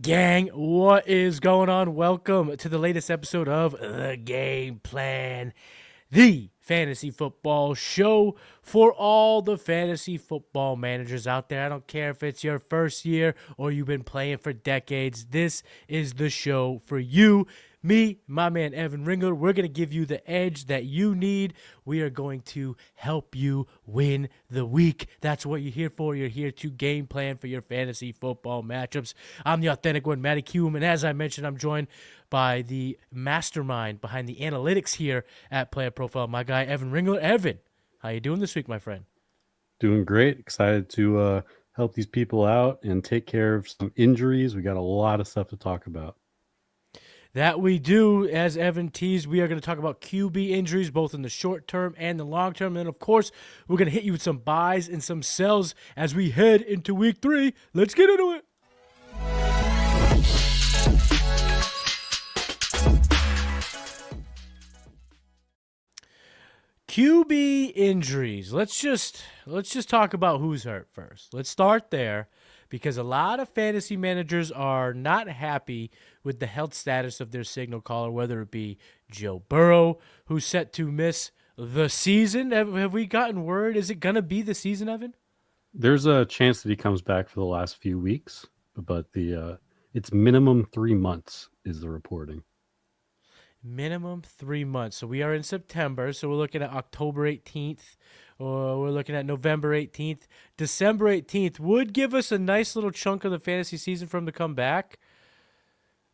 Gang, what is going on? Welcome to the latest episode of The Game Plan, the fantasy football show for all the fantasy football managers out there. I don't care if it's your first year or you've been playing for decades. This is the show for you. Me, my man Evan Ringler, we're going to give you the edge that you need. We are going to help you win the week. That's what you're here for. You're here to game plan for your fantasy football matchups. I'm the authentic one, Matty Kiwoom, and as I mentioned, I'm joined by the mastermind behind the analytics here at Player Profile, my guy Evan Ringler. Evan, how you doing this week, my friend? Doing great. Excited to help these people out and take care of some injuries. We got a lot of stuff to talk about. That we do. As Evan teased, we are going to talk about QB injuries, both in the short term and the long term. And, of course, we're going to hit you with some buys and some sells as we head into week 3. Let's get into it. QB injuries. Let's just talk about who's hurt first. Let's start there because a lot of fantasy managers are not happy with the health status of their signal caller, whether it be Joe Burrow, who's set to miss the season. Have we gotten word? Is it going to be the season, Evan? There's a chance that he comes back for the last few weeks, but it's minimum 3 months is the reporting. Minimum 3 months. So we are in September. So we're looking at October 18th, or we're looking at November 18th. December 18th would give us a nice little chunk of the fantasy season for him to come back.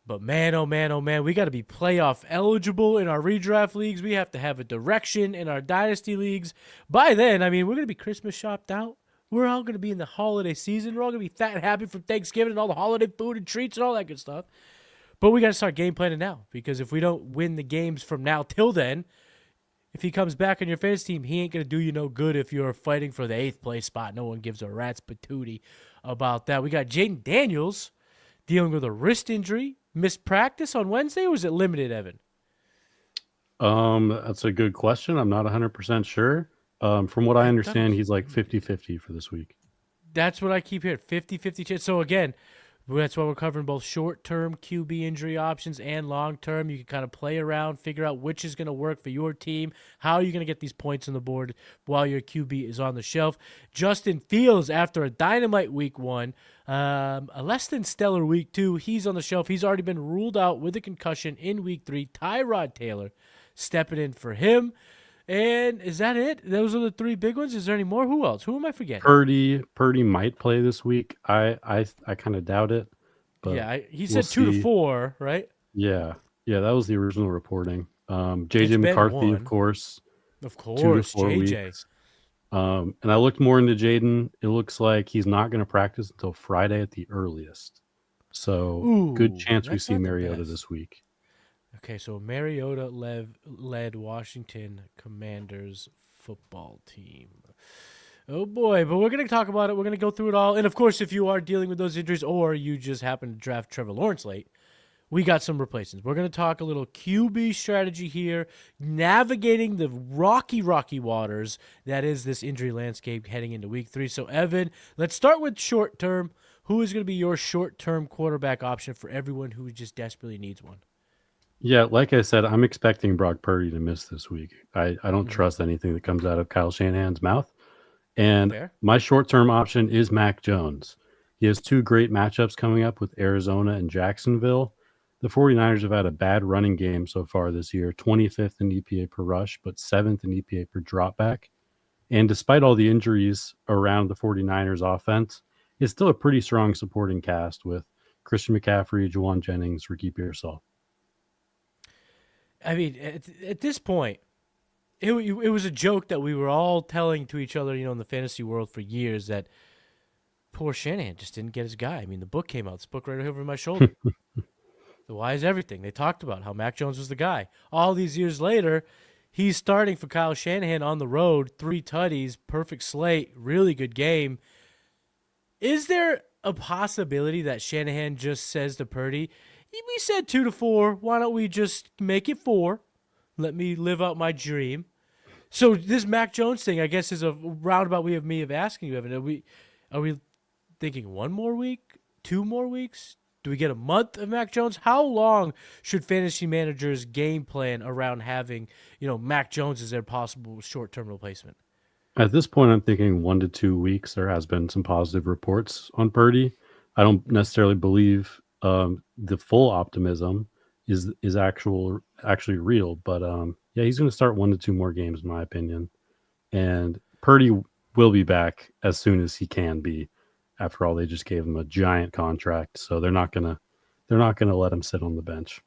But man, oh man, oh man, we got to be playoff eligible in our redraft leagues. We have to have a direction in our dynasty leagues. By then, I mean, we're going to be Christmas shopped out. We're all going to be in the holiday season. We're all going to be fat and happy from Thanksgiving and all the holiday food and treats and all that good stuff. But we got to start game planning now, because if we don't win the games from now till then, if he comes back on your fantasy team, he ain't going to do you no good if you're fighting for the 8th place spot. No one gives a rat's patootie about that. We got Jaden Daniels dealing with a wrist injury. Missed practice on Wednesday, or was it limited, Evan? That's a good question. I'm not 100% sure. From what I understand, he's like 50-50 for this week. That's what I keep hearing, 50-50 chance. So again, that's why we're covering both short-term QB injury options and long-term. You can kind of play around, figure out which is going to work for your team, how are you going to get these points on the board while your QB is on the shelf. Justin Fields, after a dynamite week 1, a less than stellar week 2, he's on the shelf. He's already been ruled out with a concussion in week 3. Tyrod Taylor stepping in for him. And is that it? Those are the 3 big ones. Is there any more? Who else? Who am I forgetting? Purdy might play this week. I kind of doubt it. But yeah, he said 2 to 4, right? Yeah, that was the original reporting. JJ McCarthy, of course. Of course, 2 to 4 JJ. weeks. And I looked more into Jaden. It looks like he's not going to practice until Friday at the earliest. So good chance we see Mariota this week. Okay, so Mariota led Washington Commanders football team. Oh boy, but we're going to talk about it. We're going to go through it all. And of course, if you are dealing with those injuries or you just happen to draft Trevor Lawrence late, we got some replacements. We're going to talk a little QB strategy here, navigating the rocky waters that is this injury landscape heading into week 3. So Evan, let's start with short term. Who is going to be your short-term quarterback option for everyone who just desperately needs one? Yeah, like I said, I'm expecting Brock Purdy to miss this week. I don't trust anything that comes out of Kyle Shanahan's mouth. And my short-term option is Mac Jones. He has 2 great matchups coming up with Arizona and Jacksonville. The 49ers have had a bad running game so far this year, 25th in EPA per rush, but 7th in EPA per dropback. And despite all the injuries around the 49ers offense, it's still a pretty strong supporting cast with Christian McCaffrey, Juwan Jennings, Ricky Pearsall. I mean, at this point, it was a joke that we were all telling to each other, in the fantasy world for years, that poor Shanahan just didn't get his guy. I mean, the book came out. This book right over my shoulder. The Why is Everything. They talked about how Mac Jones was the guy. All these years later, he's starting for Kyle Shanahan on the road, 3 tutties, perfect slate, really good game. Is there a possibility that Shanahan just says to Purdy, we said 2 to 4. Why don't we just make it 4? Let me live out my dream. So this Mac Jones thing, I guess, is a roundabout way of asking you, Evan. Are we thinking 1 more week, 2 more weeks, Do we get a month of Mac Jones? How long should fantasy managers game plan around having, Mac Jones as their possible short-term replacement? At this point, I'm thinking 1 to 2 weeks. There has been some positive reports on Purdy. I don't necessarily believe the full optimism is actually real, but yeah, he's going to start 1 to 2 more games, in my opinion. And Purdy will be back as soon as he can be. After all, they just gave him a giant contract, so they're not gonna let him sit on the bench.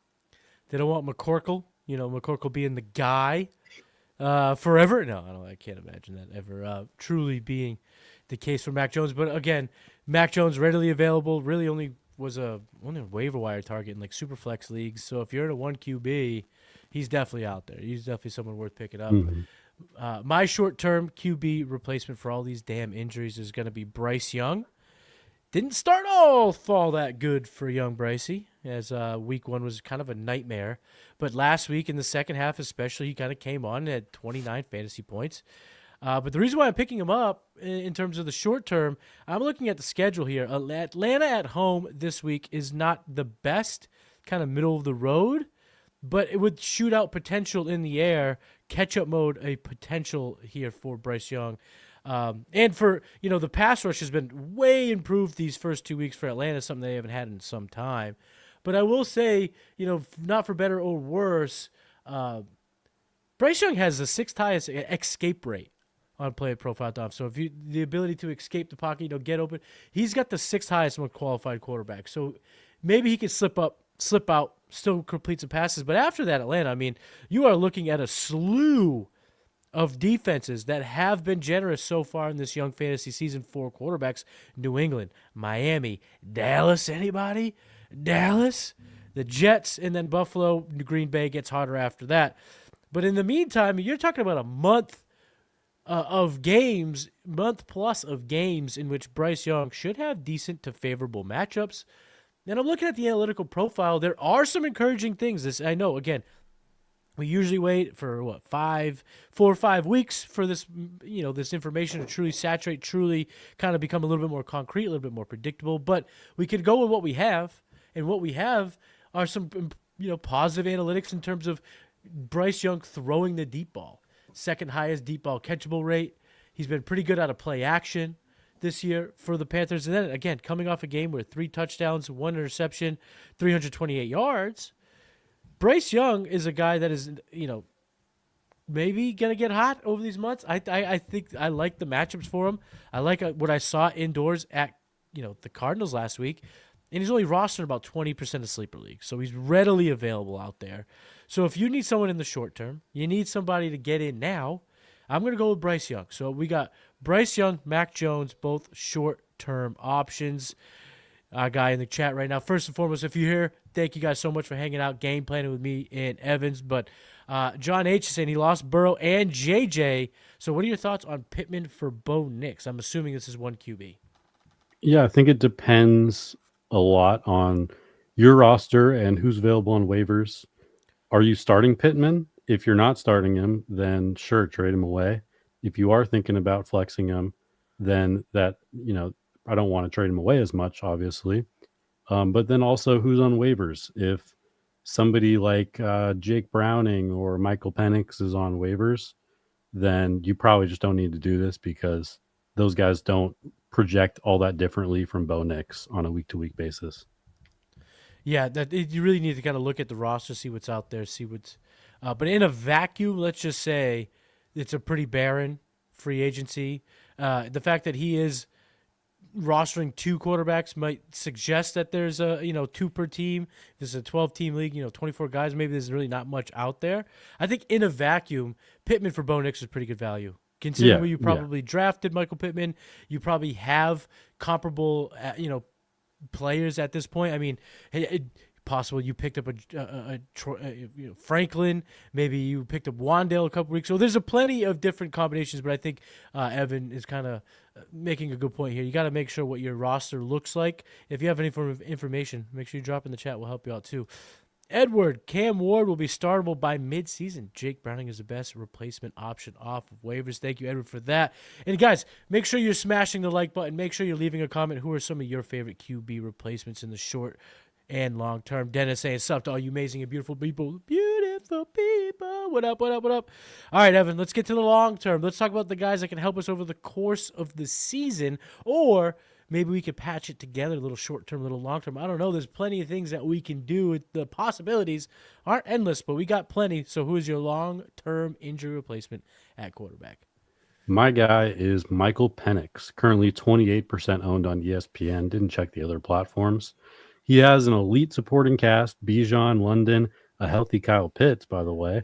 They don't want McCorkle, McCorkle being the guy forever. No, I can't imagine that ever truly being the case for Mac Jones. But again, Mac Jones readily available. Really only was only a waiver wire target in like super flex leagues. So if you're in a 1 QB, he's definitely out there. He's definitely someone worth picking up. Mm-hmm. My short-term QB replacement for all these damn injuries is going to be Bryce Young. Didn't start all that good for young Brycey, as week 1 was kind of a nightmare. But last week in the second half especially, he kind of came on at 29 fantasy points. But the reason why I'm picking him up in terms of the short term, I'm looking at the schedule here. Atlanta at home this week is not the best, kind of middle of the road, but it would shoot out potential in the air, catch-up mode, a potential here for Bryce Young. And for, the pass rush has been way improved these first 2 weeks for Atlanta, something they haven't had in some time. But I will say, not for better or worse, Bryce Young has the 6th highest escape rate on Play Profile. So if the ability to escape the pocket, get open, he's got the 6th highest among qualified quarterbacks. So maybe he could slip out, still complete some passes. But after that, Atlanta, you are looking at a slew of defenses that have been generous so far in this young fantasy season for quarterbacks. New England, Miami, Dallas, anybody? Dallas? The Jets, and then Buffalo, Green Bay gets harder after that. But in the meantime, you're talking about a month plus of games in which Bryce Young should have decent to favorable matchups. And I'm looking at the analytical profile. There are some encouraging things. I know, again, we usually wait for 4 or 5 weeks for this, this information to truly saturate, truly kind of become a little bit more concrete, a little bit more predictable. But we could go with what we have, and what we have are some, positive analytics in terms of Bryce Young throwing the deep ball. 2nd highest deep ball catchable rate. He's been pretty good out of play action this year for the Panthers. And then, again, coming off a game where 3 touchdowns, 1 interception, 328 yards, Bryce Young is a guy that is, maybe going to get hot over these months. I think I like the matchups for him. I like what I saw indoors at, the Cardinals last week. And he's only rostered about 20% of sleeper leagues. So he's readily available out there. So if you need someone in the short term, you need somebody to get in now, I'm going to go with Bryce Young. So we got Bryce Young, Mac Jones, both short-term options. Guy in the chat right now. First and foremost, if you're here, thank you guys so much for hanging out, game planning with me and Evans. But John H. is saying he lost Burrow and JJ. So what are your thoughts on Pittman for Bo Nix? I'm assuming this is 1 QB. Yeah, I think it depends a lot on your roster and who's available on waivers. Are you starting Pittman? If you're not starting him, then sure, trade him away. If you are thinking about flexing him, then that, I don't want to trade him away as much, obviously. But then also who's on waivers. If somebody like Jake Browning or Michael Penix is on waivers, then you probably just don't need to do this because those guys don't project all that differently from Bo Nix on a week-to-week basis. Yeah, you really need to kind of look at the roster, see what's out there, see what's but in a vacuum, let's just say it's a pretty barren free agency. The fact that he is rostering 2 quarterbacks might suggest that there's 2 per team. This is a 12-team league, 24 guys. Maybe there's really not much out there. I think in a vacuum, Pittman for Bo Nix is pretty good value. Considering where you probably drafted Michael Pittman, you probably have comparable, players at this point. Possible you picked up a Franklin, maybe you picked up Wandale a couple weeks. So there's a plenty of different combinations, but I think Evan is kind of making a good point here. You got to make sure what your roster looks like. If you have any form of information, make sure you drop in the chat. We'll help you out too. Edward, Cam Ward will be startable by midseason. Jake Browning is the best replacement option off of waivers. Thank you, Edward, for that. And guys, make sure you're smashing the like button. Make sure you're leaving a comment. Who are some of your favorite QB replacements in the short and long term? Dennis saying, sup to all you amazing and beautiful people. Beautiful people. What up, what up, what up? All right, Evan, let's get to the long term. Let's talk about the guys that can help us over the course of the season, or maybe we could patch it together, a little short-term, a little long-term. I don't know. There's plenty of things that we can do. The possibilities aren't endless, but we got plenty. So who is your long-term injury replacement at quarterback? My guy is Michael Penix, currently 28% owned on ESPN. Didn't check the other platforms. He has an elite supporting cast, Bijan, London, a healthy Kyle Pitts, by the way,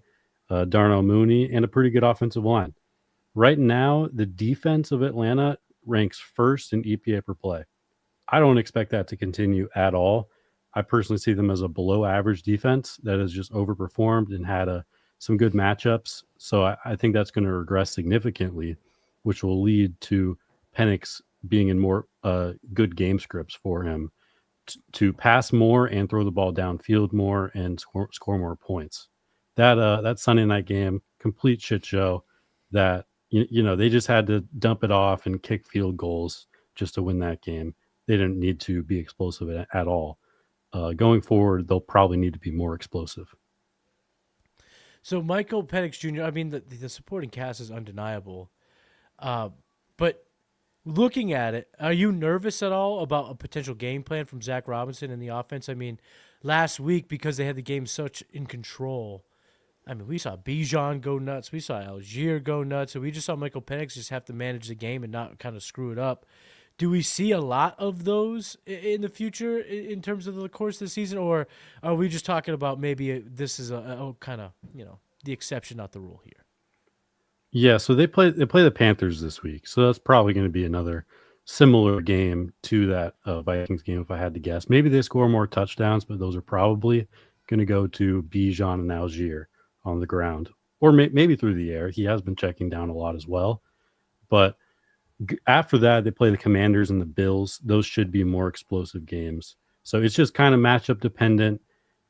Darnell Mooney, and a pretty good offensive line. Right now, the defense of Atlanta ranks first in EPA per play. I don't expect that to continue at all. I personally see them as a below average defense that has just overperformed and had some good matchups. So I think that's going to regress significantly, which will lead to Penix being in more good game scripts for him to pass more and throw the ball downfield more and score more points. That Sunday night game, complete shit show that they just had to dump it off and kick field goals just to win that game. They didn't need to be explosive at all. Going forward, they'll probably need to be more explosive. So Michael Penix Jr., I mean, the supporting cast is undeniable. But looking at it, are you nervous at all about a potential game plan from Zach Robinson in the offense? I mean, last week, because they had the game such in control, I mean, we saw Bijan go nuts. We saw Algier go nuts. And we just saw Michael Penix just have to manage the game and not kind of screw it up. Do we see a lot of those in the future in terms of the course of the season? Or are we just talking about maybe this is a kind of, the exception, not the rule here? Yeah, so they play the Panthers this week. So that's probably going to be another similar game to that Vikings game, if I had to guess. Maybe they score more touchdowns, but those are probably going to go to Bijan and Algier on the ground, or maybe through the air. He has been checking down a lot as well. But after that, they play the Commanders and the Bills. Those should be more explosive games. So it's just kind of matchup dependent,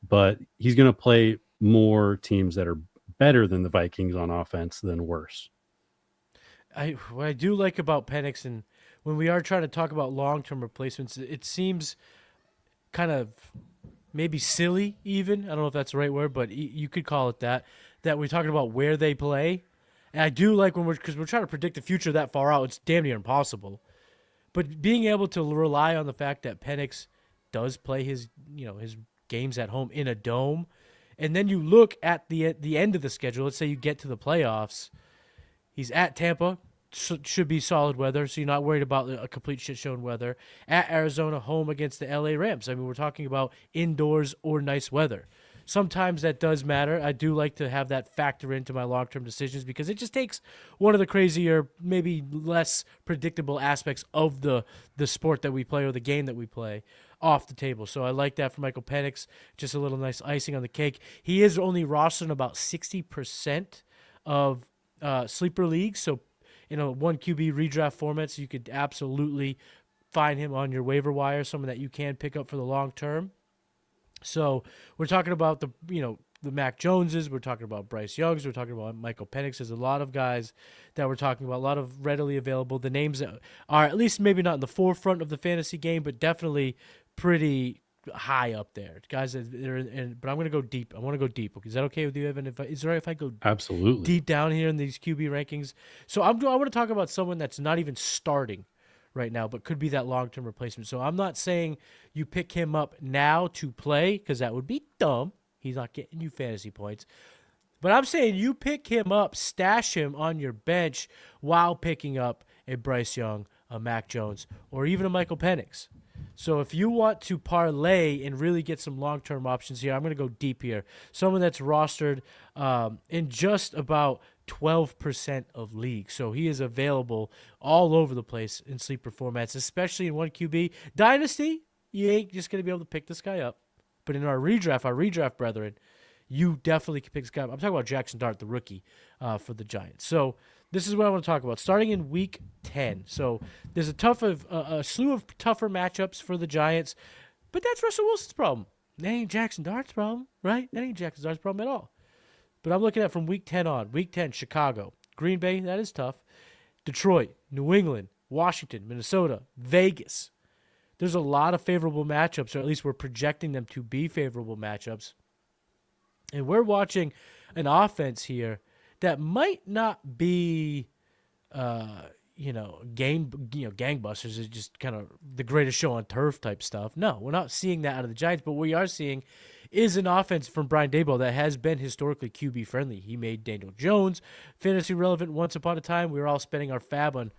but he's going to play more teams that are better than the Vikings on offense than worse. What I do like about Penix, and when we are trying to talk about long-term replacements, it seems kind of maybe silly even. I don't know if that's the right word, but you could call it that we're talking about where they play. And I do like because we're trying to predict the future that far out, it's damn near impossible. But being able to rely on the fact that Penix does play his games at home in a dome, and then you look at the end of the schedule. Let's say you get to the playoffs. He's at Tampa, should be solid weather, so you're not worried about a complete shit show in weather. At Arizona, home against the LA Rams. I mean, we're talking about indoors or nice weather. Sometimes that does matter. I do like to have that factor into my long-term decisions because it just takes one of the crazier, maybe less predictable aspects of the sport that we play or the game that we play off the table. So I like that for Michael Penix. Just a little nice icing on the cake. He is only rostered in about 60% of sleeper leagues. So, one QB redraft formats, you could absolutely find him on your waiver wire, someone that you can pick up for the long term. So we're talking about the Mac Joneses, we're talking about Bryce Youngs, we're talking about Michael Penix. There's a lot of guys that we're talking about, a lot of readily available. The names that are at least maybe not in the forefront of the fantasy game, but definitely pretty high up there. Guys that are but I'm going to go deep. I want to go deep. Is that okay with you, Evan? Is it right if I go absolutely deep down here in these QB rankings? So I want to talk about someone that's not even starting right now, but could be that long-term replacement. So I'm not saying you pick him up now to play because that would be dumb. He's not getting you fantasy points. But I'm saying you pick him up, stash him on your bench while picking up a Bryce Young, a Mac Jones, or even a Michael Penix. So if you want to parlay and really get some long-term options here, I'm going to go deep here. Someone that's rostered in just about 12% of leagues. So he is available all over the place in sleeper formats, especially in one QB. Dynasty, you ain't just going to be able to pick this guy up. But in our redraft brethren, you definitely can pick this guy up. I'm talking about Jaxson Dart, the rookie for the Giants. So this is what I want to talk about. Starting in Week 10. So there's a slew of tougher matchups for the Giants, but that's Russell Wilson's problem. That ain't Jaxson Dart's problem, right? That ain't Jaxson Dart's problem at all. But I'm looking at from week 10 on. Week 10, Chicago. Green Bay, that is tough. Detroit, New England, Washington, Minnesota, Vegas. There's a lot of favorable matchups, or at least we're projecting them to be favorable matchups. And we're watching an offense here that might not be, gangbusters is just kind of the greatest show on turf type stuff. No, we're not seeing that out of the Giants, but what we are seeing is an offense from Brian Daboll that has been historically QB friendly. He made Daniel Jones fantasy relevant once upon a time. We were all spending our fab on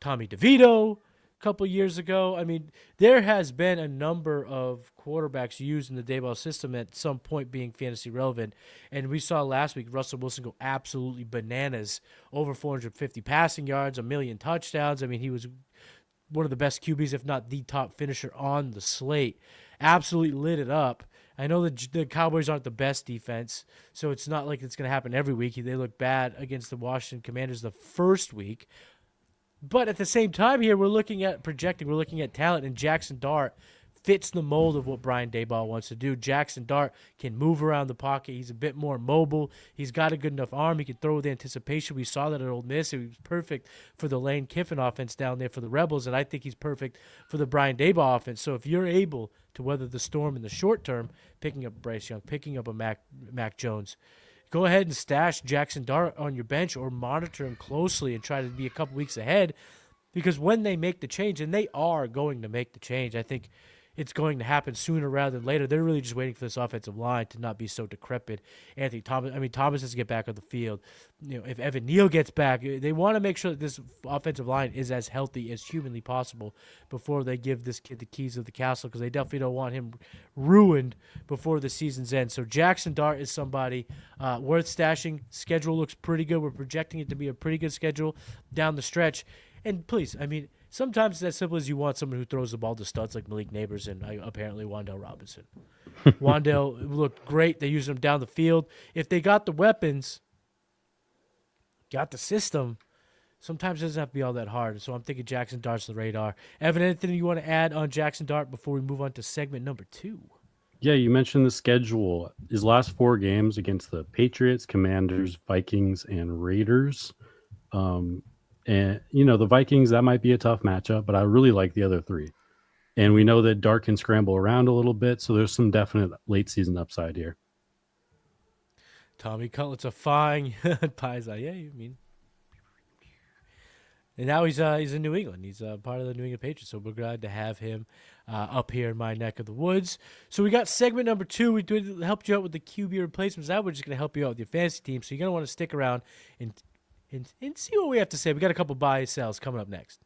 Tommy DeVito a couple years ago. I mean, there has been a number of quarterbacks used in the Daboll system at some point being fantasy relevant. And we saw last week Russell Wilson go absolutely bananas, over 450 passing yards, 1 million touchdowns. I mean, he was one of the best QBs, if not the top finisher on the slate. Absolutely lit it up. I know the Cowboys aren't the best defense, so it's not like it's going to happen every week. They look bad against the Washington Commanders the first week. But at the same time here, we're looking at talent, and Jaxson Dart fits the mold of what Brian Daboll wants to do. Jaxson Dart can move around the pocket. He's a bit more mobile. He's got a good enough arm. He can throw with anticipation. We saw that at Ole Miss. He was perfect for the Lane Kiffin offense down there for the Rebels, and I think he's perfect for the Brian Daboll offense. So if you're able to weather the storm in the short term, picking up Bryce Young, picking up a Mac Jones, go ahead and stash Jaxson Dart on your bench or monitor him closely and try to be a couple weeks ahead, because when they make the change, and they are going to make the change, I think it's going to happen sooner rather than later. They're really just waiting for this offensive line to not be so decrepit. Thomas has to get back on the field. If Evan Neal gets back, they want to make sure that this offensive line is as healthy as humanly possible before they give this kid the keys of the castle, because they definitely don't want him ruined before the season's end. So Jaxson Dart is somebody worth stashing. Schedule looks pretty good. We're projecting it to be a pretty good schedule down the stretch. And please, sometimes it's as simple as you want someone who throws the ball to studs like Malik Neighbors and apparently Wan'Dale Robinson. Wan'Dale looked great. They used him down the field. If they got the weapons, got the system, sometimes it doesn't have to be all that hard. So I'm thinking Jaxson Dart's the radar. Evan, anything you want to add on Jaxson Dart before we move on to segment number 2? Yeah, you mentioned the schedule. His last 4 games against the Patriots, Commanders, Vikings, and Raiders. And, the Vikings, that might be a tough matchup, but I really like the other 3. And we know that Dart can scramble around a little bit, so there's some definite late-season upside here. Tommy Cutlet's a fine Paiza. Yeah, you mean. And now he's in New England. He's part of the New England Patriots, so we're glad to have him up here in my neck of the woods. So we got segment number 2. We helped you out with the QB replacements. Now we're just going to help you out with your fantasy team, so you're going to want to stick around and see what we have to say. We got a couple buy sells coming up next.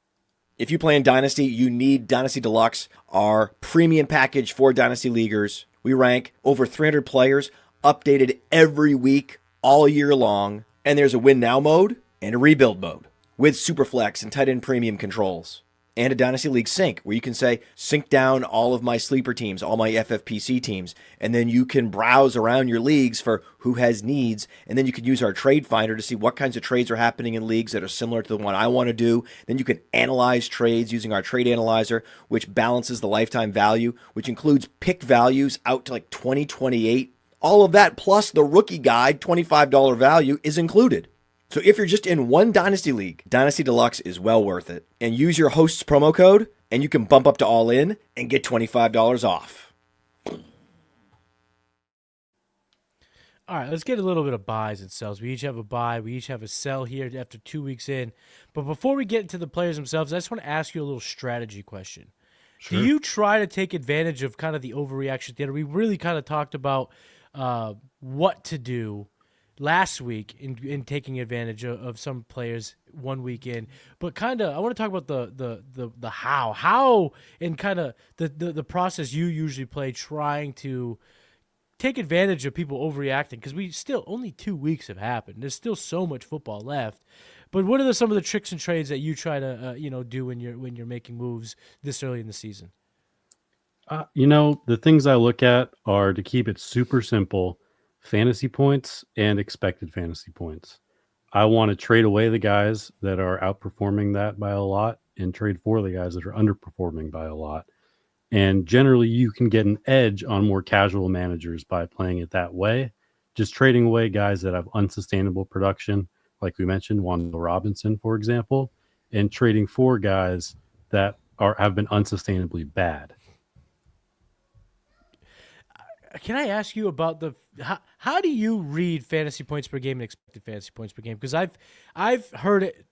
If you play in Dynasty, you need Dynasty Deluxe, our premium package for Dynasty Leaguers. We rank over 300 players, updated every week, all year long. And there's a win now mode and a rebuild mode with Superflex and tight end premium controls. And a Dynasty League sync, where you can say, sync down all of my sleeper teams, all my FFPC teams, and then you can browse around your leagues for who has needs, and then you can use our trade finder to see what kinds of trades are happening in leagues that are similar to the one I want to do. Then you can analyze trades using our trade analyzer, which balances the lifetime value, which includes pick values out to like 2028. All of that, plus the rookie guide, $25 value, is included. So if you're just in one Dynasty League, Dynasty Deluxe is well worth it. And use your host's promo code, and you can bump up to all in and get $25 off. All right, let's get a little bit of buys and sells. We each have a buy. We each have a sell here after 2 weeks in. But before we get into the players themselves, I just want to ask you a little strategy question. Sure. Do you try to take advantage of kind of the overreaction theater? We really kind of talked about what to do last week in taking advantage of some players 1 week in, but kind of I want to talk about the how and kind of the process you usually play trying to take advantage of people overreacting, because we still only 2 weeks have happened. There's still so much football left. But what are some of the tricks and trades that you try to do when you're making moves this early in the season? The things I look at are, to keep it super simple, fantasy points and expected fantasy points. I want to trade away the guys that are outperforming that by a lot and trade for the guys that are underperforming by a lot. And generally, you can get an edge on more casual managers by playing it that way. Just trading away guys that have unsustainable production, like we mentioned, Wanda Robinson, for example, and trading for guys that have been unsustainably bad. Can I ask you about how do you read fantasy points per game and expected fantasy points per game? Because I've heard it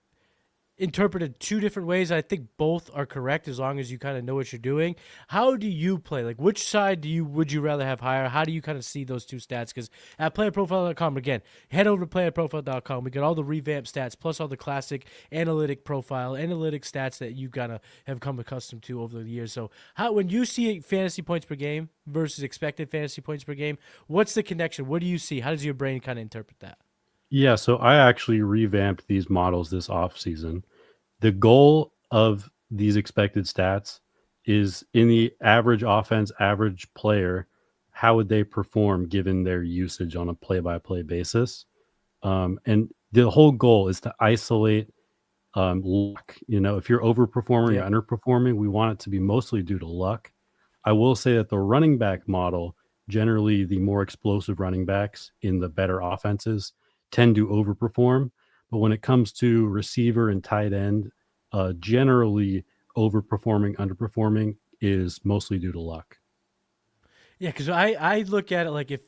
interpreted two different ways. I think both are correct as long as you kind of know what you're doing. How do you play? Like, which side would you rather have higher? How do you kind of see those two stats? Because at playerprofile.com, again, head over to playerprofile.com. We got all the revamped stats plus all the classic analytic stats that you kind of have come accustomed to over the years. So when you see fantasy points per game versus expected fantasy points per game, what's the connection? What do you see? How does your brain kind of interpret that? Yeah, so I actually revamped these models this offseason. The goal of these expected stats is in the average offense, average player, how would they perform given their usage on a play-by-play basis? And the whole goal is to isolate luck. If you're overperforming or underperforming, we want it to be mostly due to luck. I will say that the running back model, generally the more explosive running backs in the better offenses, tend to overperform. But when it comes to receiver and tight end, generally overperforming, underperforming is mostly due to luck. Yeah, because I look at it like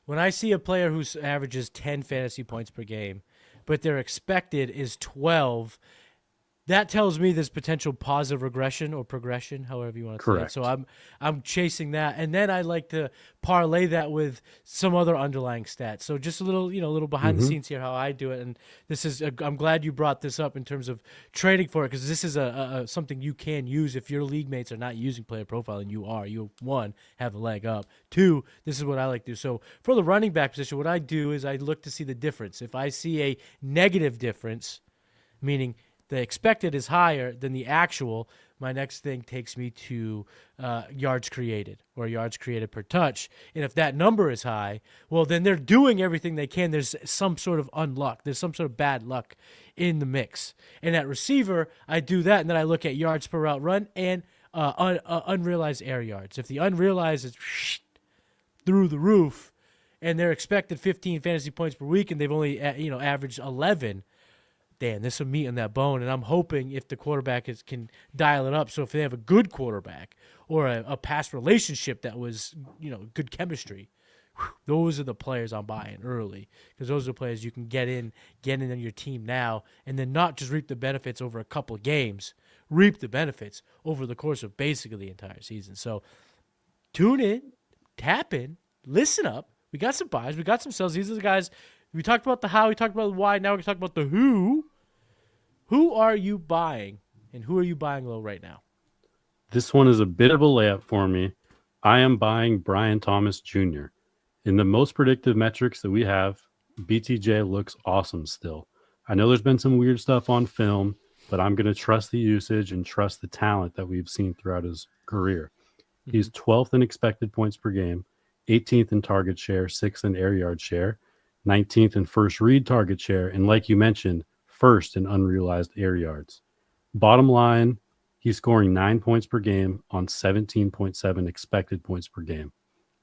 when I see a player who averages 10 fantasy points per game, but their expected is 12, that tells me there's potential positive regression or progression, however you want to say it. So I'm chasing that, and then I like to parlay that with some other underlying stats. So just a little behind the scenes here how I do it. And I'm glad you brought this up in terms of trading for it, because this is something you can use if your league mates are not using player profile and you are. You, one, have a leg up. Two, this is what I like to do. So for the running back position, what I do is I look to see the difference. If I see a negative difference, meaning the expected is higher than the actual, my next thing takes me to yards created or yards created per touch. And if that number is high, well, then they're doing everything they can. There's some sort of unluck. There's some sort of bad luck in the mix. And at receiver, I do that, and then I look at yards per route run and unrealized air yards. If the unrealized is through the roof and they're expected 15 fantasy points per week and they've only averaged 11, damn, there's some meat on that bone. And I'm hoping if the quarterback can dial it up, so if they have a good quarterback or a past relationship that was, good chemistry, those are the players I'm buying early, because those are the players you can get in on your team now, and then not just reap the benefits over a couple of games, reap the benefits over the course of basically the entire season. So tune in, tap in, listen up. We got some buys, we got some sells. These are the guys. We talked about the how, we talked about the why, now we're going to talk about the who. Who are you buying, and who are you buying low right now? This one is a bit of a layup for me. I am buying Brian Thomas Jr. In the most predictive metrics that we have, BTJ looks awesome still. I know there's been some weird stuff on film, but I'm going to trust the usage and trust the talent that we've seen throughout his career. He's 12th in expected points per game, 18th in target share, 6th in air yard share, 19th in first read target share, and like you mentioned, first in unrealized air yards. Bottom line, he's scoring 9 points per game on 17.7 expected points per game.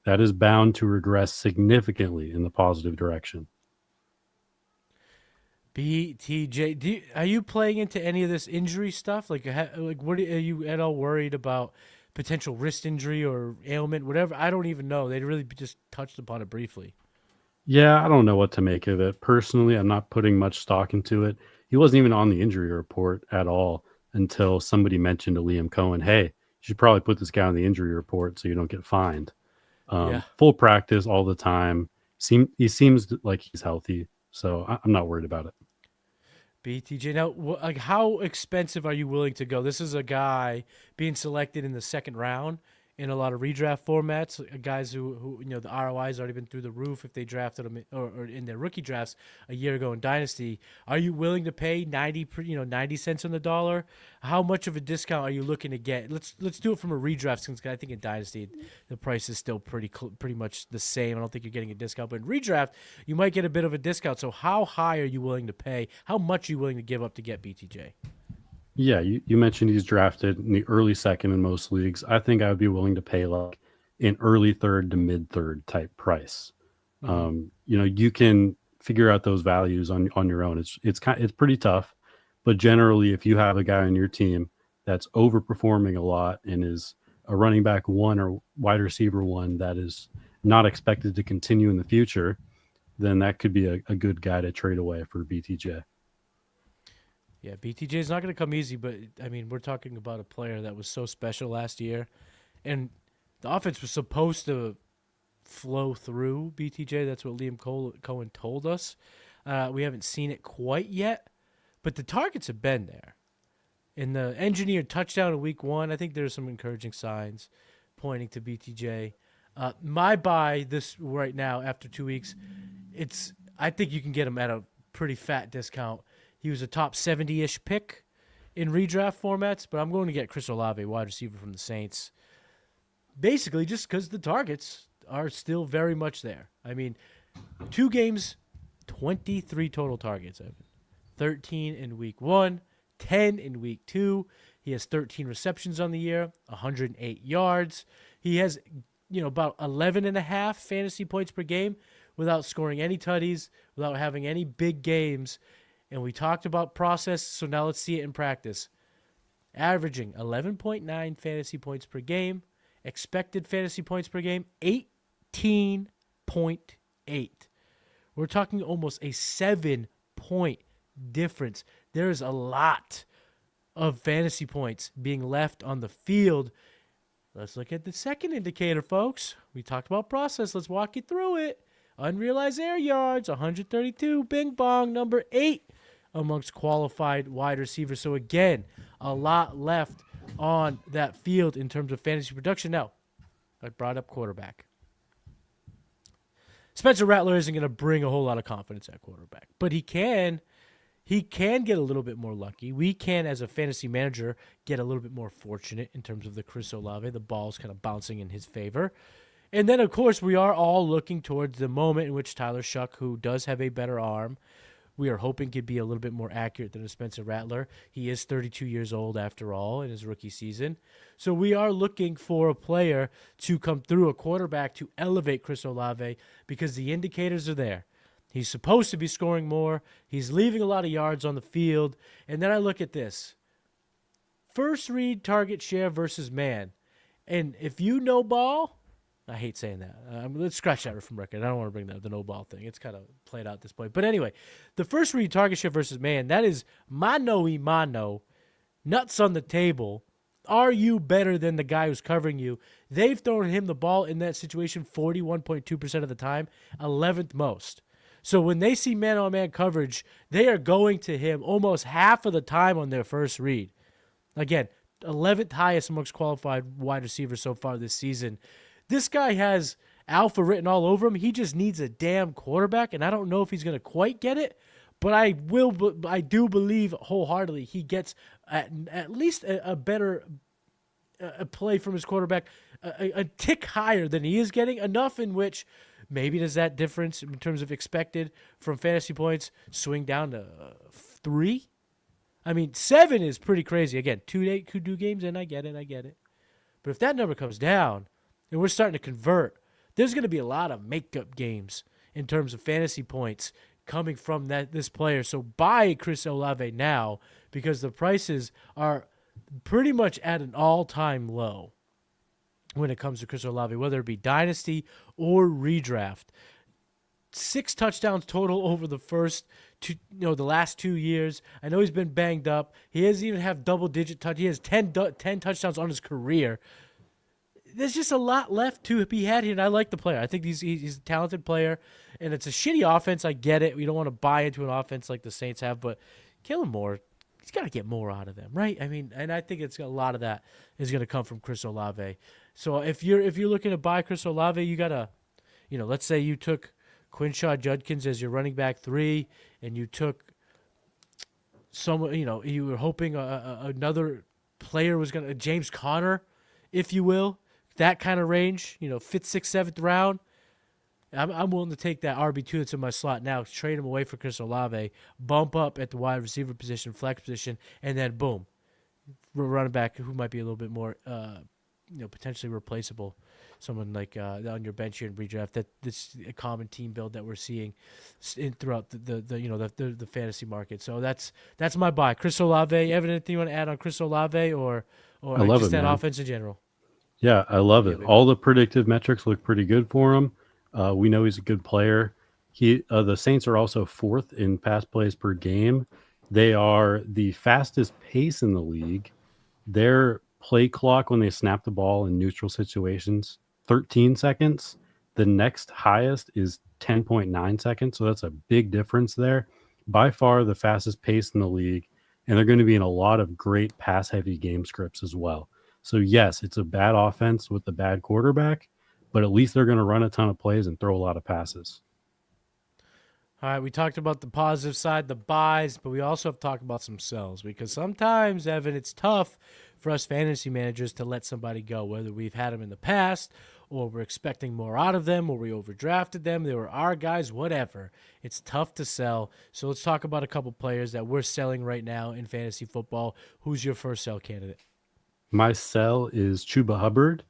That is bound to regress significantly in the positive direction. BTJ, are you playing into any of this injury stuff? What are you at all worried about? Potential wrist injury or ailment, whatever? I don't even know. They really just touched upon it briefly. Yeah, I don't know what to make of it. Personally, I'm not putting much stock into it. He wasn't even on the injury report at all until somebody mentioned to Liam Cohen, hey, you should probably put this guy on the injury report so you don't get fined. Full practice all the time. He seems like he's healthy, so I'm not worried about it. BTJ, now, how expensive are you willing to go? This is a guy being selected in the second round in a lot of redraft formats, guys who the ROI has already been through the roof if they drafted them or in their rookie drafts a year ago in Dynasty. Are you willing to pay 90 cents on the dollar? How much of a discount are you looking to get? Let's do it from a redraft, since I think in Dynasty the price is still pretty much the same. I don't think you're getting a discount, but in redraft you might get a bit of a discount. So how high are you willing to pay? How much are you willing to give up to get BTJ? Yeah, you mentioned he's drafted in the early second in most leagues. I think I would be willing to pay like an early third to mid third type price. You can figure out those values on your own. It's pretty tough, but generally, if you have a guy on your team that's overperforming a lot and is a running back one or wide receiver one that is not expected to continue in the future, then that could be a good guy to trade away for BTJ. Yeah, BTJ is not going to come easy, but I mean, we're talking about a player that was so special last year, and the offense was supposed to flow through BTJ. That's what Liam Cohen told us. We haven't seen it quite yet, but the targets have been there. In the engineered touchdown in week 1, I think there's some encouraging signs pointing to BTJ. My buy this right now after 2 weeks, I think you can get him at a pretty fat discount. He was a top 70-ish pick in redraft formats, but I'm going to get Chris Olave, wide receiver from the Saints. Basically, just because the targets are still very much there. I mean, 2 games, 23 total targets, Evan. 13 in week 1, 10 in week 2. He has 13 receptions on the year, 108 yards. He has, about 11.5 fantasy points per game without scoring any tutties, without having any big games. And we talked about process, so now let's see it in practice. Averaging 11.9 fantasy points per game. Expected fantasy points per game, 18.8. We're talking almost a 7-point difference. There is a lot of fantasy points being left on the field. Let's look at the second indicator, folks. We talked about process. Let's walk you through it. Unrealized air yards, 132. Bing bong, number 8 amongst qualified wide receivers. So again, a lot left on that field in terms of fantasy production. Now, I brought up quarterback. Spencer Rattler isn't going to bring a whole lot of confidence at quarterback, but he can get a little bit more lucky. We can, as a fantasy manager, get a little bit more fortunate in terms of the Chris Olave. The ball's kind of bouncing in his favor. And then, of course, we are all looking towards the moment in which Tyler Shuck, who does have a better arm, we are hoping could be a little bit more accurate than a Spencer Rattler. He is 32 years old, after all, in his rookie season. So we are looking for a player to come through, a quarterback to elevate Chris Olave, because the indicators are there. He's supposed to be scoring more. He's leaving a lot of yards on the field. And then I look at this. First read target share versus man. And if you know ball, I hate saying that. Let's scratch that from record. I don't want to bring the no ball thing. It's kind of played out at this point. But anyway, the first read target share versus man, that is mano y mano, nuts on the table. Are you better than the guy who's covering you? They've thrown him the ball in that situation 41.2% of the time, 11th most. So when they see man-on-man coverage, they are going to him almost half of the time on their first read. Again, 11th highest amongst qualified wide receivers so far this season. This guy has alpha written all over him. He just needs a damn quarterback, and I don't know if he's going to quite get it, but I do believe wholeheartedly he gets at least a better play from his quarterback, a tick higher than he is getting, enough in which maybe does that difference in terms of expected from fantasy points swing down to 3? I mean, 7 is pretty crazy. Again, 2 games in, I get it. But if that number comes down and we're starting to convert, there's going to be a lot of makeup games in terms of fantasy points coming from this player. So buy Chris Olave now, because the prices are pretty much at an all-time low when it comes to Chris Olave, whether it be dynasty or redraft. 6 touchdowns total over the the last 2 years. I know he's been banged up. He doesn't even have double-digit touch. He has 10 touchdowns on his career. There's just a lot left to be had here, and I like the player. I think he's a talented player, and it's a shitty offense. I get it. We don't want to buy into an offense like the Saints have, but Kellen Moore, he's got to get more out of them, right? I mean, and I think it's a lot of that is going to come from Chris Olave. So if you're looking to buy Chris Olave, you got to, let's say you took Quinshaw Judkins as your running back 3, and you took someone, you were hoping another player was going to, James Conner, if you will, that kind of range, 5th, 6th, 7th round. I'm willing to take that RB2 that's in my slot now, trade him away for Chris Olave, bump up at the wide receiver position, flex position, and then boom. running back who might be a little bit more, potentially replaceable. Someone like on your bench here in redraft. That this a common team build that we're seeing throughout the fantasy market. So that's my buy. Chris Olave. Evan, anything you want to add on Chris Olave or I love just it, that man. offense in general? Yeah, I love it. baby. All the predictive metrics look pretty good for him. We know he's a good player. The Saints are also 4th in pass plays per game. They are the fastest pace in the league. Their play clock when they snap the ball in neutral situations, 13 seconds. The next highest is 10.9 seconds. So that's a big difference there. By far the fastest pace in the league. And they're going to be in a lot of great pass heavy game scripts as well. So yes, it's a bad offense with a bad quarterback, but at least they're going to run a ton of plays and throw a lot of passes. All right, we talked about the positive side, the buys, but we also have talked about some sells because sometimes, Evan, it's tough for us fantasy managers to let somebody go, whether we've had them in the past or we're expecting more out of them or we overdrafted them. They were our guys, whatever. It's tough to sell. So let's talk about a couple players that we're selling right now in fantasy football. Who's your first sell candidate? My sell is Chuba Hubbard.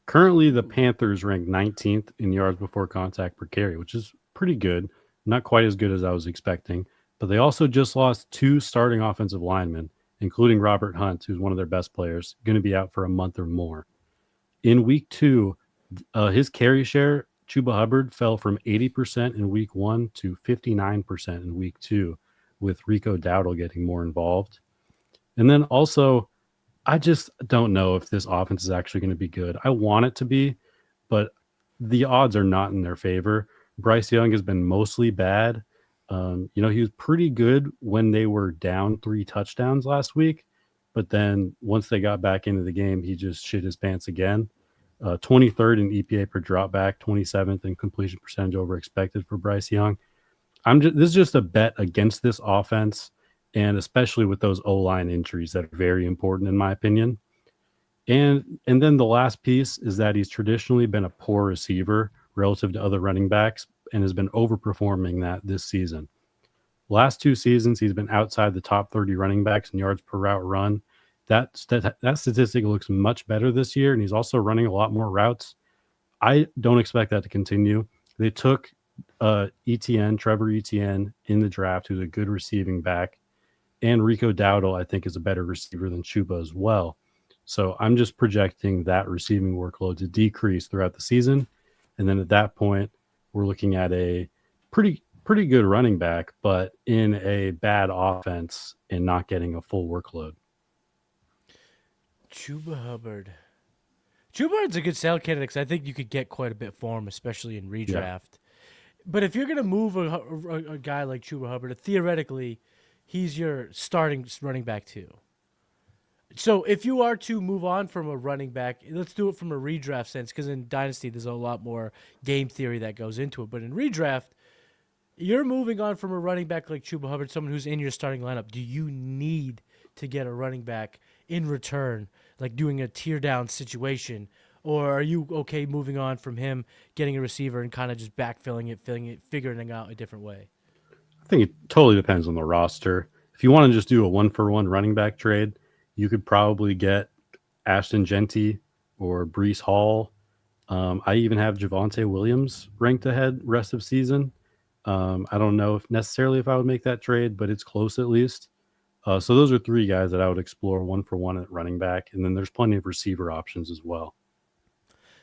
Currently, the Panthers rank 19th in yards before contact per carry, which is pretty good. Not quite as good as I was expecting. But they also just lost 2 starting offensive linemen, including Robert Hunt, who's one of their best players, going to be out for a month or more. In week 2, his carry share, Chuba Hubbard, fell from 80% in week 1 to 59% in week 2, with Rico Dowdle getting more involved. And then also, I just don't know if this offense is actually going to be good. I want it to be, but the odds are not in their favor. Bryce Young has been mostly bad. He was pretty good when they were down 3 touchdowns last week, but then once they got back into the game, he just shit his pants again. 23rd in EPA per dropback, 27th in completion percentage over expected for Bryce Young. This is just a bet against this offense. And especially with those O-line injuries that are very important in my opinion. And then the last piece is that he's traditionally been a poor receiver relative to other running backs and has been overperforming that this season. Last 2 seasons, he's been outside the top 30 running backs in yards per route run. That statistic looks much better this year, and he's also running a lot more routes. I don't expect that to continue. They took Trevor Etienne in the draft, who's a good receiving back. And Rico Dowdle, I think, is a better receiver than Chuba as well. So I'm just projecting that receiving workload to decrease throughout the season. And then at that point, we're looking at a pretty good running back, but in a bad offense and not getting a full workload. Chuba Hubbard. Chuba Hubbard's a good sell candidate because I think you could get quite a bit for him, especially in redraft. Yeah. But if you're going to move a guy like Chuba Hubbard, theoretically – he's your starting running back too. So if you are to move on from a running back, let's do it from a redraft sense because in Dynasty there's a lot more game theory that goes into it. But in redraft, you're moving on from a running back like Chuba Hubbard, someone who's in your starting lineup. Do you need to get a running back in return, like doing a tear down situation? Or are you okay moving on from him, getting a receiver and kind of just backfilling it, figuring it out a different way? I think it totally depends on the roster. If you want to just do a 1-for-1 running back trade, you could probably get Ashton Genty or Breece Hall. I even have Javonte Williams ranked ahead rest of season. I don't know if I would make that trade, but it's close at least. So those are 3 guys that I would explore 1-for-1 at running back. And then there's plenty of receiver options as well.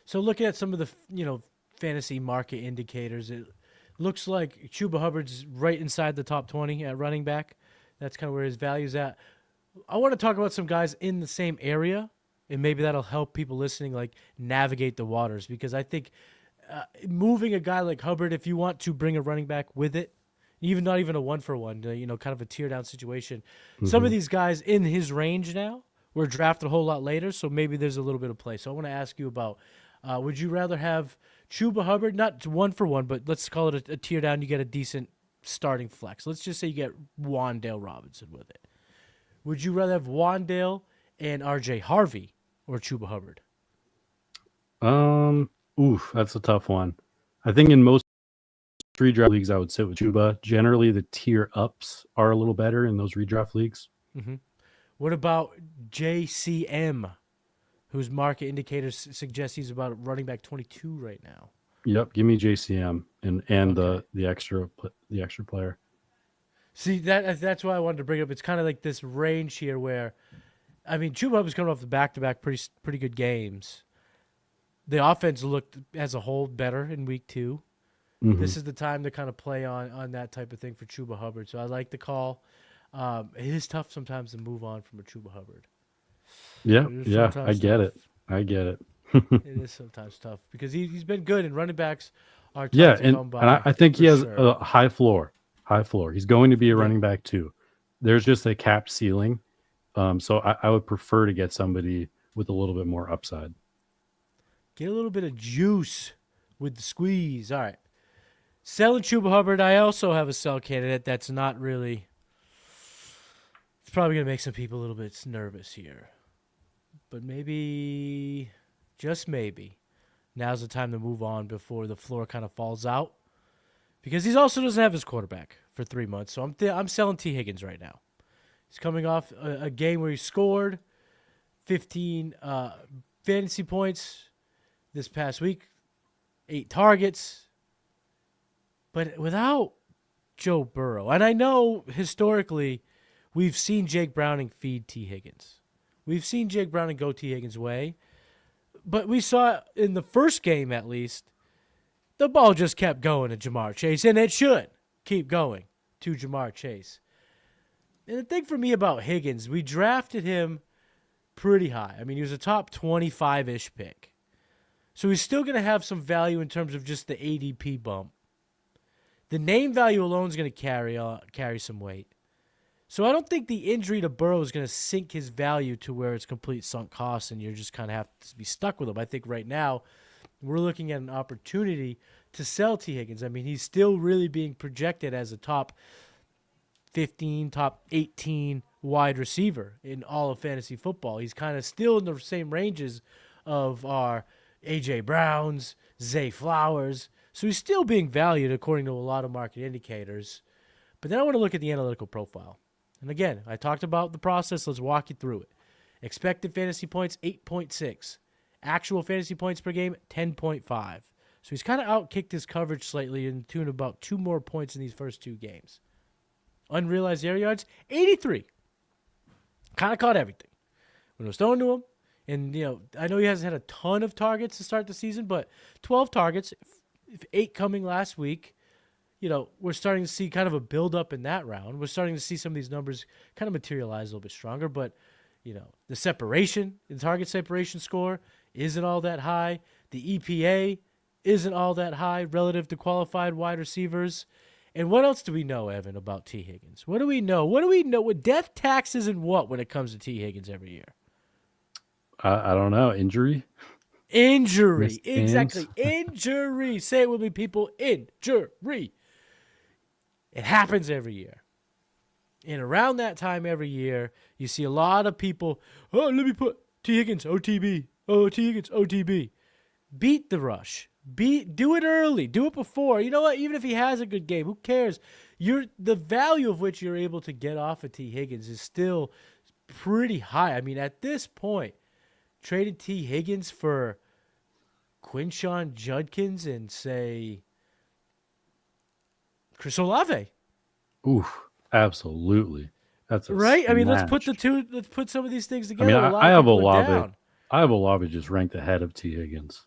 So looking at some of the, fantasy market indicators, it looks like Chuba Hubbard's right inside the top 20 at running back. That's kind of where his value's at. I want to talk about some guys in the same area, and maybe that'll help people listening navigate the waters because I think moving a guy like Hubbard, if you want to bring a running back with it, not even a 1-for-1, kind of a tear down situation. Mm-hmm. Some of these guys in his range now were drafted a whole lot later, so maybe there's a little bit of play. So I want to ask you about, would you rather have Chuba Hubbard, not 1-for-1, but let's call it a tear down. You get a decent starting flex. Let's just say you get Wan'Dale Robinson with it. Would you rather have Wan'Dale and RJ Harvey or Chuba Hubbard? That's a tough one. I think in most redraft leagues, I would sit with Chuba. Generally, the tier ups are a little better in those redraft leagues. Mm-hmm. What about JCM, whose market indicators suggest he's about running back 22 right now? Yep, give me JCM and Okay. the extra player. See, that's why I wanted to bring it up. It's kind of like this range here where, I mean, Chuba was coming off the back-to-back pretty good games. The offense looked as a whole better in week 2. Mm-hmm. This is the time to kind of play on that type of thing for Chuba Hubbard. So I like the call. It is tough sometimes to move on from a Chuba Hubbard. Yeah, I get it. It is sometimes tough because he's been good, and running backs are tough Yeah, to and come by. I think he has sure. a high floor. He's going to be a running back too. There's just a capped ceiling. So I would prefer to get somebody with a little bit more upside. Get a little bit of juice with the squeeze. All right. Selling Chuba Hubbard, I also have a sell candidate that's not really... It's probably going to make some people a little bit nervous here. But maybe, just maybe, now's the time to move on before the floor kind of falls out. Because he also doesn't have his quarterback for 3 months. So I'm selling Tee Higgins right now. He's coming off a game where he scored 15 fantasy points this past week, 8 targets. But without Joe Burrow, and I know historically we've seen Jake Browning feed Tee Higgins. We've seen Jake Browning go Tee Higgins' way. But we saw in the first game, at least, the ball just kept going to Jamar Chase, and it should keep going to Jamar Chase. And the thing for me about Higgins, we drafted him pretty high. I mean, he was a top 25-ish pick. So he's still going to have some value in terms of just the ADP bump. The name value alone is going to carry some weight. So I don't think the injury to Burrow is going to sink his value to where it's complete sunk cost and you're just kind of have to be stuck with him. I think right now we're looking at an opportunity to sell Tee Higgins. I mean, he's still really being projected as a top 15, top 18 wide receiver in all of fantasy football. He's kind of still in the same ranges of our A.J. Browns, Zay Flowers. So he's still being valued according to a lot of market indicators. But then I want to look at the analytical profile. And again, I talked about the process. Let's walk you through it. Expected fantasy points, 8.6. Actual fantasy points per game, 10.5. So he's kind of outkicked his coverage slightly in tune about 2 more points in these first 2 games. Unrealized air yards, 83. Kind of caught everything. When it was thrown to him, and, you know, I know he hasn't had a ton of targets to start the season, but 12 targets, 8 coming last week. You know, we're starting to see kind of a build-up in that round. We're starting to see some of these numbers kind of materialize a little bit stronger. But, you know, the target separation score isn't all that high. The EPA isn't all that high relative to qualified wide receivers. And what else do we know, Evan, about Tee Higgins? What do we know? What do we know with death, taxes, and what when it comes to Tee Higgins every year? I don't know. Injury? Exactly. Injury. Say it with me, people. Injury. It happens every year. And around that time every year, you see a lot of people, let me put Tee Higgins, OTB. Oh, Tee Higgins, OTB. Beat the rush. Do it early. Do it before. You know what? Even if he has a good game, who cares? The value of which you're able to get off of Tee Higgins is still pretty high. I mean, at this point, traded Tee Higgins for Quinshon Judkins and, say, Chris Olave. Oof, absolutely. That's right. Smash. I mean, let's put some of these things together. I mean, I have Olave. I have Olave just ranked ahead of Tee Higgins.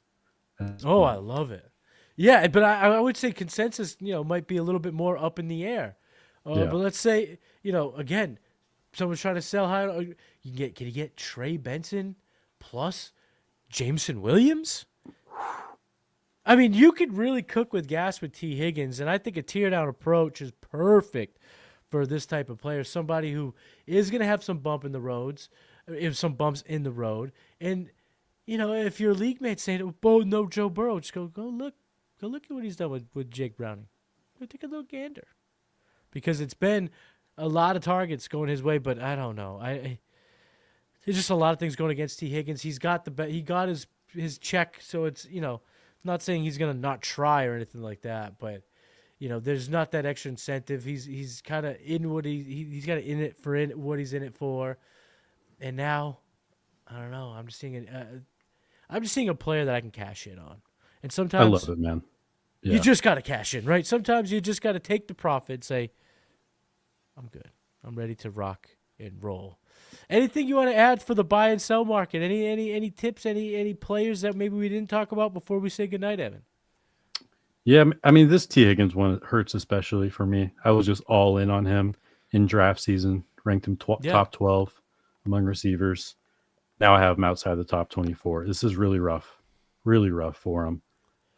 I love it. Yeah, but I would say consensus, you know, might be a little bit more up in the air. But let's say, you know, again, someone's trying to sell high. Can you get Trey Benson plus Jameson Williams? I mean, you could really cook with gas with Tee Higgins, and I think a tear-down approach is perfect for this type of player, somebody who is going to have some bumps in the road. And, you know, if your league mate's saying, oh, no Joe Burrow, just go look at what he's done with Jake Browning. Go take a little gander. Because it's been a lot of targets going his way, but I don't know. There's just a lot of things going against Tee Higgins. He got his check, so it's, you know, not saying he's going to not try or anything like that, but, you know, there's not that extra incentive. He's kind of in what he's kind of in it for what he's in it for. And now, I don't know. I'm just seeing a player that I can cash in on. And I sometimes love it, man. you just got to cash in, right? Sometimes you just got to take the profit and say, I'm good. I'm ready to rock and roll. Anything you want to add for the buy and sell market? Any tips, any players that maybe we didn't talk about before we say goodnight, Evan? Yeah, I mean, this Tee Higgins one hurts especially for me. I was just all in on him in draft season, ranked him top 12 among receivers. Now I have him outside the top 24. This is really rough for him.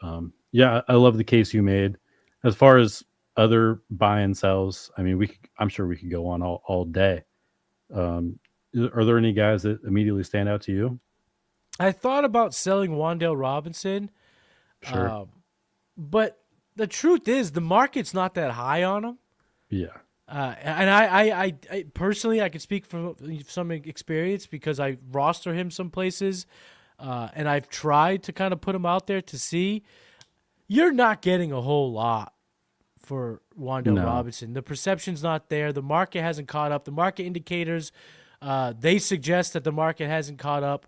I love the case you made. As far as other buy and sells, I mean, I'm sure we could go on all day. Are there any guys that immediately stand out to you? I thought about selling Wan'Dale Robinson. Sure. But the truth is, the market's not that high on him. Yeah. And I personally, I can speak from some experience because I roster him some places, and I've tried to kind of put him out there to see. You're not getting a whole lot for Wan'Dale Robinson. The perception's not there. The market hasn't caught up. The market indicators, they suggest that the market hasn't caught up.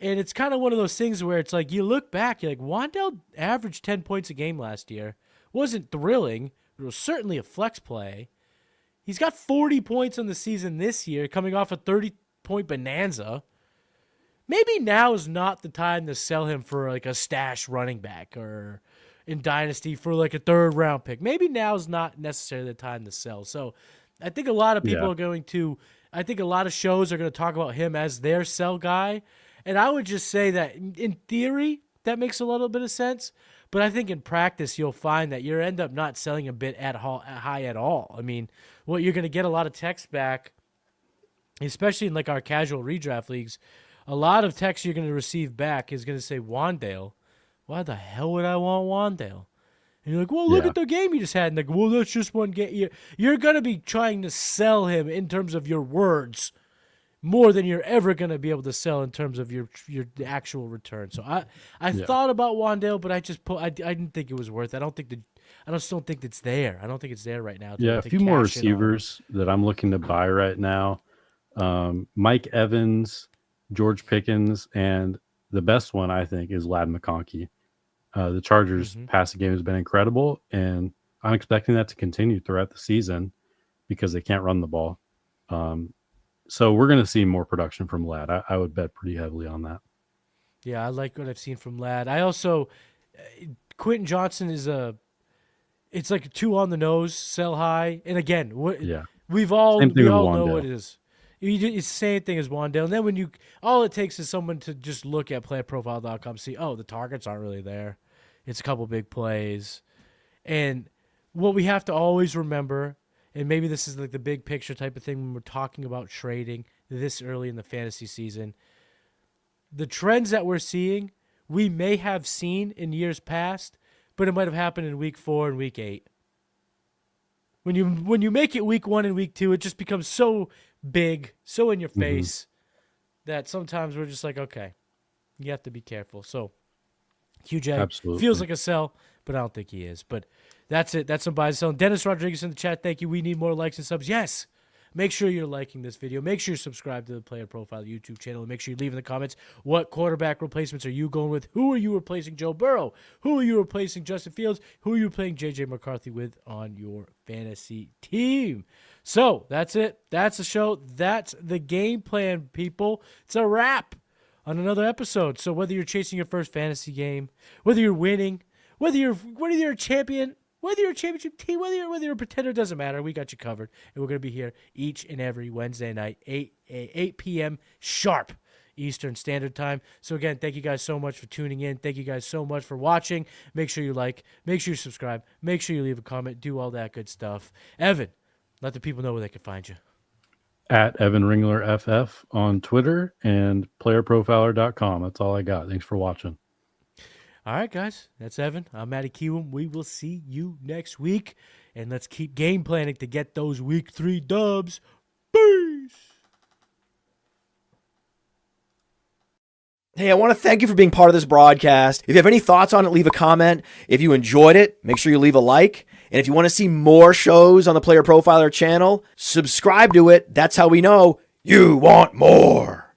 And it's kind of one of those things where it's like you look back, you're like, Wan'Dale averaged 10 points a game last year. Wasn't thrilling. It was certainly a flex play. He's got 40 points on the season this year, coming off a 30-point bonanza. Maybe now is not the time to sell him for like a stash running back or in Dynasty for like a third-round pick. Maybe now is not necessarily the time to sell. So I think a lot of people I think a lot of shows are going to talk about him as their sell guy. And I would just say that in theory, that makes a little bit of sense. But I think in practice, you'll find that you end up not selling a bit at high at all. I mean, what you're going to get a lot of text back, especially in like our casual redraft leagues, a lot of text you're going to receive back is going to say, Wan'Dale. Why the hell would I want Wan'Dale? And you're like, well, look at the game you just had. And like, well, that's just one game. You're going to be trying to sell him in terms of your words more than you're ever going to be able to sell in terms of your actual return. So I thought about Wan'Dale, but I didn't think it was worth it. I just don't think it's there. I don't think it's there right now. A few more receivers that I'm looking to buy right now. Mike Evans, George Pickens, and the best one I think is Ladd McConkey. The Chargers passing game has been incredible, and I'm expecting that to continue throughout the season because they can't run the ball. So we're going to see more production from Ladd. I would bet pretty heavily on that. Yeah, I like what I've seen from Ladd. I also Quentin Johnson it's like a 2 on the nose, sell high. And again, we all know what it is. It's the same thing as Wan'Dale. And then all it takes is someone to just look at playerprofile.com, see, the targets aren't really there. It's a couple big plays. And what we have to always remember, and maybe this is like the big picture type of thing when we're talking about trading this early in the fantasy season, the trends that we're seeing, we may have seen in years past, but it might have happened in week 4 and week 8. When you make it week 1 and week 2, it just becomes so big, so in your face, that sometimes we're just like, okay, you have to be careful. So QJ feels like a sell, but I don't think he is. But that's it. That's some buy and sell. Dennis Rodriguez in the chat. Thank you. We need more likes and subs. Yes. Make sure you're liking this video. Make sure you subscribe to the Player Profile YouTube channel. And make sure you leave in the comments what quarterback replacements are you going with. Who are you replacing Joe Burrow? Who are you replacing Justin Fields? Who are you playing J.J. McCarthy with on your fantasy team? So that's it. That's the show. That's the game plan, people. It's a wrap on another episode. So whether you're chasing your first fantasy game, whether you're winning, whether you're a champion, whether you're a championship team, whether you're a pretender, doesn't matter. We got you covered. And we're going to be here each and every Wednesday night, 8 p.m. sharp Eastern Standard Time. So, again, thank you guys so much for tuning in. Thank you guys so much for watching. Make sure you like. Make sure you subscribe. Make sure you leave a comment. Do all that good stuff. Evan, let the people know where they can find you. At Evan Ringler FF on Twitter and playerprofiler.com. That's all I got. Thanks for watching. All right, guys, that's Evan. I'm Matty Kiwoom. We will see you next week, and let's keep game planning to get those week 3 dubs. Peace. Hey, I want to thank you for being part of this broadcast. If you have any thoughts on it, leave a comment. If you enjoyed it, make sure you leave a like. And if you want to see more shows on the Player Profiler channel, subscribe to it. That's how we know You want more.